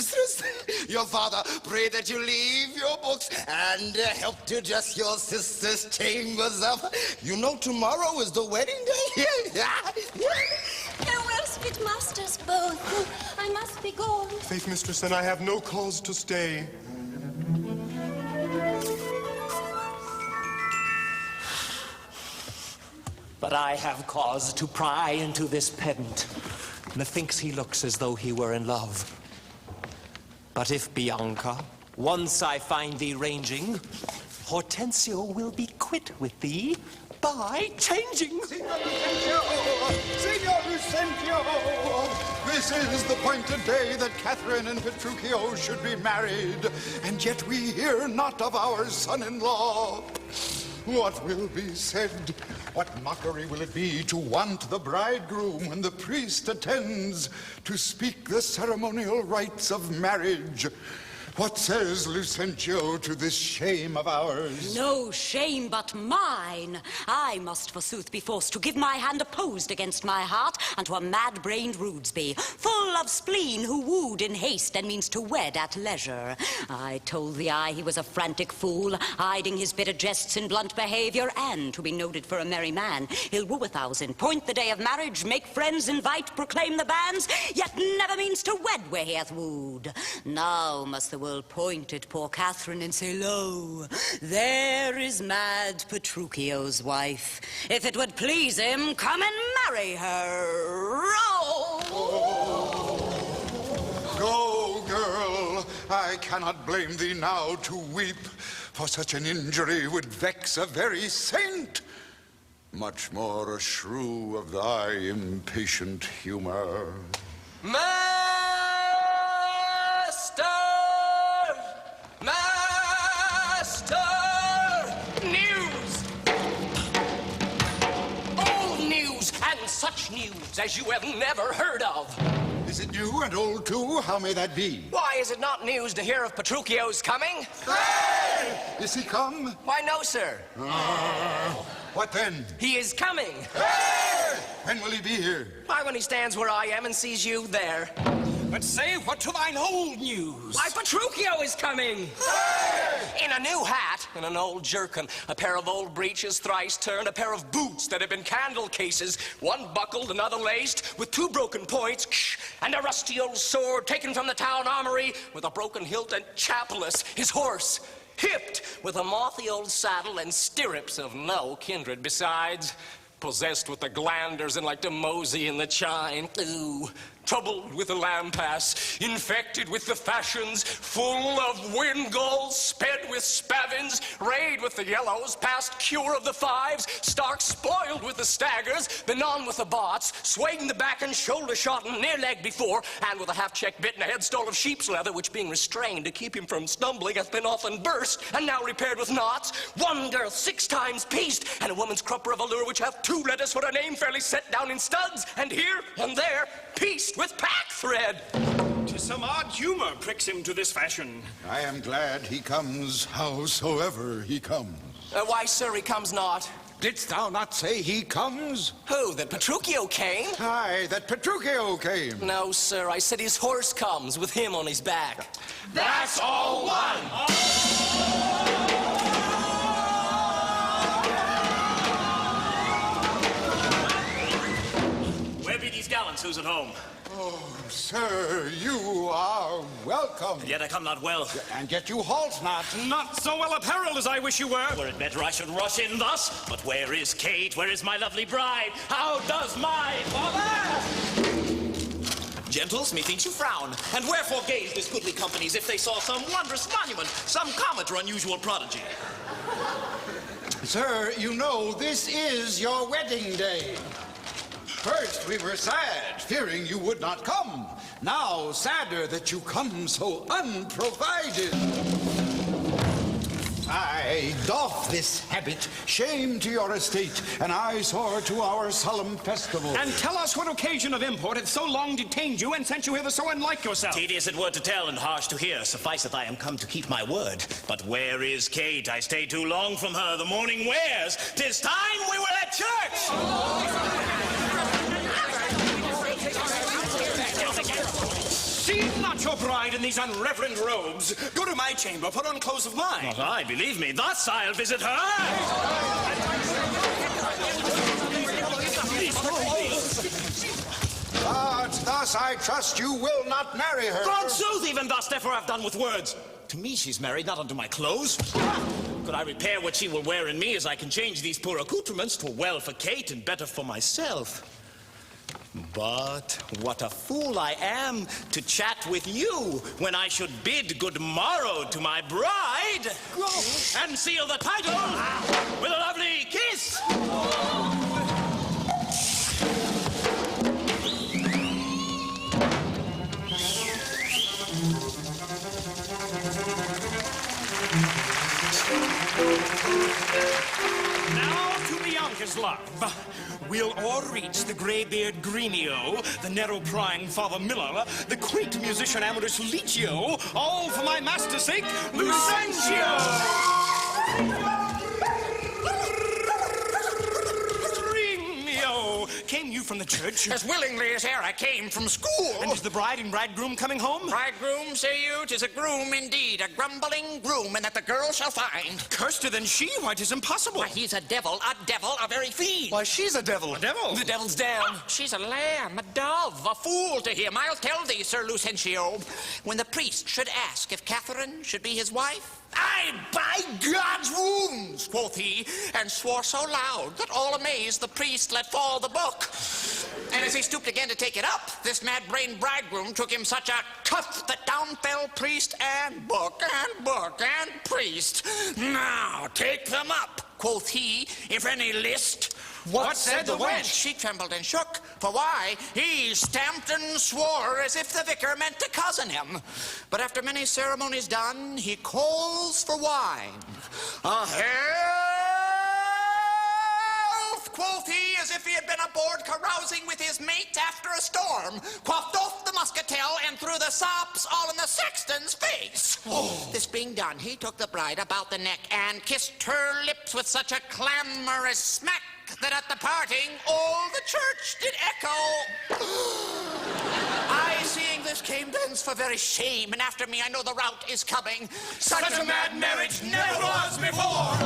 mistress. Your father prayed that you leave your books and help to dress your sister's chambers up. You know tomorrow is the wedding day. Farewell, sweet masters both. I must be gone. Faith, mistress, and I have no cause to stay. But I have cause to pry into this pedant. Methinks he looks as though he were in love. But if, Bianca, once I find thee ranging, Hortensio will be quit with thee by changing. Signor Lucentio! This is the appointed day that Catherine and Petruchio should be married, and yet we hear not of our son-in-law. What will be said? What mockery will it be to want the bridegroom when the priest attends to speak the ceremonial rites of marriage? What says Lucentio to this shame of ours? No shame but mine. I must forsooth be forced to give my hand opposed against my heart unto a mad-brained Rudesby, full of spleen, who wooed in haste and means to wed at leisure. I told thee he was a frantic fool, hiding his bitter jests in blunt behavior, and to be noted for a merry man. He'll woo 1,000, point the day of marriage, make friends, invite, proclaim the banns, yet never means to wed where he hath wooed. Now must the world point at poor Catherine and say, lo, there is mad Petruchio's wife. If it would please him, come and marry her. Oh. Go, girl. I cannot blame thee now to weep, for such an injury would vex a very saint. Much more a shrew of thy impatient humor. Master! News! Old news, and such news as you have never heard of. Is it new and old too? How may that be? Why, is it not news to hear of Petruchio's coming? Hey! Is he come? Why, no, sir. What then? He is coming. Hey! When will he be here? Why, when he stands where I am and sees you there. But say what to thine old news? Why, Petruchio is coming! Hey! In a new hat, in an old jerkin, a pair of old breeches thrice turned, a pair of boots that have been candle cases, one buckled, another laced, with 2 broken points, and a rusty old sword taken from the town armory, with a broken hilt and chapless, his horse hipped with a mothy old saddle and stirrups of no kindred besides, possessed with the glanders and like to mosey in the chine. Ooh. Troubled with the lampas, infected with the fashions, full of wind gulls, sped with spavins, rayed with the yellows, past cure of the fives, stark spoiled with the staggers, benon with the bots, swayed in the back and shoulder shot and near leg before, and with a half-check bit and a headstall of sheep's leather, which being restrained to keep him from stumbling hath been often burst, and now repaired with knots, one girl 6 times pieced, and a woman's crupper of allure which hath 2 letters for her name fairly set down in studs, and here and there pieced with pack thread. 'Tis some odd humor pricks him to this fashion. I am glad he comes, howsoever he comes. Why, sir, he comes not. Didst thou not say he comes? Who, that Petruchio came? Aye, that Petruchio came. No, sir, I said his horse comes with him on his back. That's all one! Where be these gallants who's at home? Oh, sir, you are welcome. Yet I come not well. And yet you halt not. Not so well apparelled as I wish you were. Were it better I should rush in thus? But where is Kate? Where is my lovely bride? How does my father? Gentles, methinks you frown. And wherefore gaze this goodly company as if they saw some wondrous monument, some comet or unusual prodigy? Sir, you know this is your wedding day. First we were sad, fearing you would not come. Now sadder that you come so unprovided. I doff this habit, shame to your estate, and eyesore to our solemn festival. And tell us what occasion of import hath so long detained you and sent you hither so unlike yourself. Tedious it were to tell and harsh to hear. Sufficeth I am come to keep my word. But where is Kate? I stay too long from her. The morning wears. 'Tis time we were at church! See not not your bride in these unreverend robes. Go to my chamber, put on clothes of mine. Not I, believe me. Thus I'll visit her. But thus I trust you will not marry her. Forsooth, even thus, therefore I've done with words. To me she's married, not unto my clothes. Could I repair what she will wear in me as I can change these poor accoutrements, 'twere well for Kate and better for myself. But what a fool I am to chat with you when I should bid good morrow to my bride and seal the title with a lovely kiss. Now to the youngest love. We'll all reach the grey-beard Gremio, the narrow-prying Father Miller, the quaint musician Amadis Licio, all for my master's sake, Lucentio! Came you from the church? As willingly as e'er I came from school. And is the bride and bridegroom coming home? Bridegroom, say you? 'Tis a groom indeed, a grumbling groom, and that the girl shall find. Curster than she? Why, 'tis impossible. Why, he's a devil, a very fiend. Why, she's a devil. A devil? The devil's down. She's a lamb, a dove, a fool to him. I'll tell thee, Sir Lucentio, when the priest should ask if Catherine should be his wife, "I, by God's wounds," quoth he, and swore so loud that all amazed the priest let fall the book. And as he stooped again to take it up, this mad-brained bridegroom took him such a cuff that down fell priest and book and priest. "Now, take them up," quoth he, "if any list." What said the wench? She trembled and shook, for why? He stamped and swore as if the vicar meant to cozen him. But after many ceremonies done, he calls for wine. "A health," quoth he, as if he had been aboard carousing with his mates after a storm, quaffed off the muscatel and threw the sops all in the sexton's face. This being done, he took the bride about the neck and kissed her lips with such a clamorous smack that at the parting all the church did echo. I, seeing this, came thence for very shame, and after me I know the rout is coming. Such a mad marriage never was before.